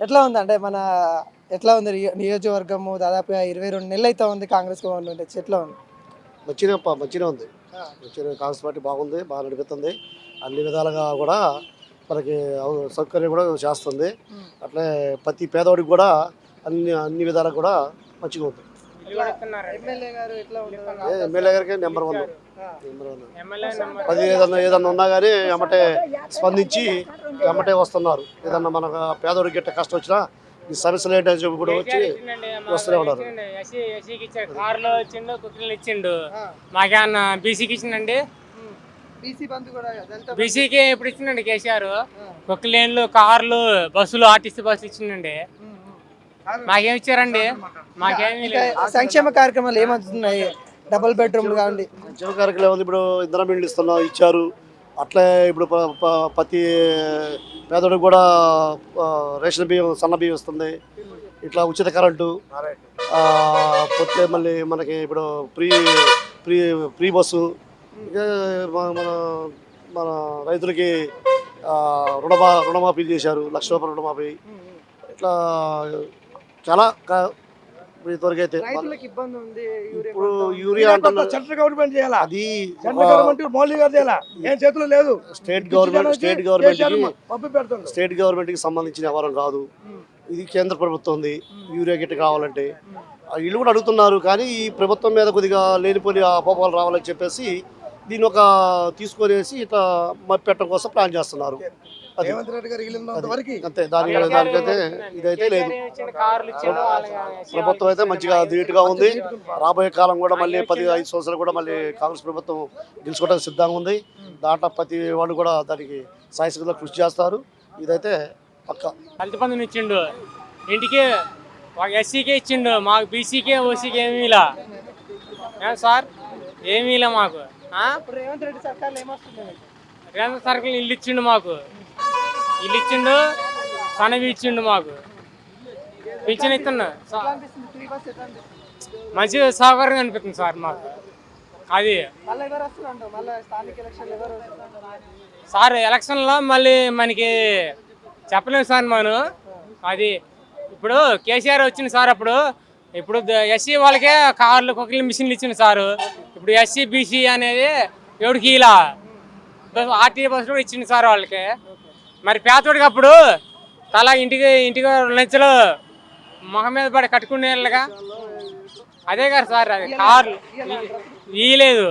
ఎట్లా ఉంది అంటే మన ఎట్లా ఉంది నియోజకవర్గము దాదాపుగా 22 నెలలు అయితే ఉంది కాంగ్రెస్ గవర్నమెంట్ వచ్చి ఎట్లా ఉంది? మంచిగా ఉంది. మంచిగా కాంగ్రెస్ పార్టీ బాగా నడుపుతుంది. అన్ని విధాలుగా కూడా మనకి సౌకర్యం కూడా చేస్తుంది. అట్లే ప్రతి పేదవాడికి కూడా అన్ని విధాలుగా కూడా మంచిగా ఉంది. ఎమ్మెల్యే గారు ఎట్లా ఉన్నారు? ఎమ్మెల్యే గారికి నెంబర్ 1. ఏదన్నా ఉన్నా కానీ ఎమ్మటే స్పందించి ఎమ్మటే వస్తున్నారు. ఏదన్నా మన పేదవాడికి గిట్ట కష్టం వచ్చినా ఈ సమస్యలు ఏంటని చెప్పి కూడా వచ్చి వస్తూనే ఉన్నారు. కార్లో ఇచ్చిండు, కుక్కలు ఇచ్చిండు. మాకేమన్నా బీసీకి ఇచ్చిందండి? బీసీకి ఎప్పుడు ఇచ్చిందండి కేసీఆర్? కుక్కలేన్లు, కార్లు, బస్సులు, ఆర్టీసీ బస్సులు ఇచ్చిందండి. మాకేమి ఇచ్చారండి? మాకేమి సంక్షేమ కార్యక్రమాలు ఏమవుతున్నాయి? డబుల్ బెడ్రూమ్లు కావండి, సంక్షేమ కార్యక్రమాలు ఇప్పుడు ఇంధనం ఇళ్ళు ఇచ్చారు. అట్లే ఇప్పుడు ప్రతి పేదోడికి కూడా రేషన్ బియ్యం, సన్న బియ్యం ఇస్తుంది. ఇట్లా ఉచిత కరెంటు పోతే మళ్ళీ మనకి ఇప్పుడు ఫ్రీ బస్సు. మన మన రైతులకి రుణమాఫీ చేశారు. 1,00,000 రూపాయల రుణమాఫీ. ఇట్లా చాలా ఇంతవరకు అయితే ఇబ్బంది ఉంది. ఇప్పుడు యూరియా అంటున్నారు. సెంట్రల్ గవర్నమెంట్ చేయాలి, అది సెంట్రల్ గవర్నమెంట్ మోడీ గారు చేయాలి. ఏం చేతిలో లేదు. స్టేట్ గవర్నమెంట్ కి సంబంధించిన వ్యవహారం కాదు ఇది. కేంద్ర ప్రభుత్వం ఉంది. యూరియా గిట్ట కావాలంటే వీళ్ళు కూడా అడుగుతున్నారు. కానీ ఈ ప్రభుత్వం మీద కొద్దిగా లేనిపోని అపోహలు రావాలని చెప్పేసి దీన్ని ఒక తీసుకొనేసి ఇట్లా పెట్టడం కోసం ప్లాన్ చేస్తున్నారు. అంతే. దానికైతే ఇదైతే లేదు. ప్రభుత్వం అయితే మంచిగా ధీటుగా ఉంది. రాబోయే కాలం కూడా మళ్ళీ 15 సంవత్సరాలు కూడా మళ్ళీ కాంగ్రెస్ ప్రభుత్వం గెలుచుకోవడానికి సిద్ధంగా ఉంది. దాంట్లో ప్రతి వాళ్ళు కూడా దానికి సాయశక్తిలో కృషి చేస్తారు. ఇదైతే పక్క. దళిత బంధుని ఇచ్చిండు, ఇంటికి ఎస్సీకే ఇచ్చిండు, మాకు బీసీకే ఓసీకే ఏమీ ఇలా సార్, ఏమీ ఇలా మాకు. రేవంత్ రెడ్డి సర్కార్లు ఏమొస్తుంది? రేవంత్ సర్కార్ ఇల్లు ఇచ్చిండు, మాకు ఇల్లు ఇచ్చిండు, సనవి ఇచ్చిండు, మాకు పింఛన్ ఇస్తున్నా. మంచి సౌకర్యంగా అనిపిస్తుంది సార్ మాకు. అది సార్ ఎలక్షన్లో మళ్ళీ మనకి చెప్పలేము సార్ మనం. అది ఇప్పుడు కేసీఆర్ వచ్చింది సార్. ఇప్పుడు ఎస్సీ వాళ్ళకే కార్లు, కుక్కలు, మిషన్లు ఇచ్చింది సారు. ఇప్పుడు ఎస్సీ బీసీ అనేది ఎవరికి ఇలా ఆర్టీ బస్సులు కూడా ఇచ్చింది సార్ వాళ్ళకి. మరి పేదోడికి అప్పుడు తలా ఇంటికి లంచ్లో మొహం మీద పడి కట్టుకునేళ్ళగా అదే కదా సార్. అది కార్లు ఇయ్యలేదు.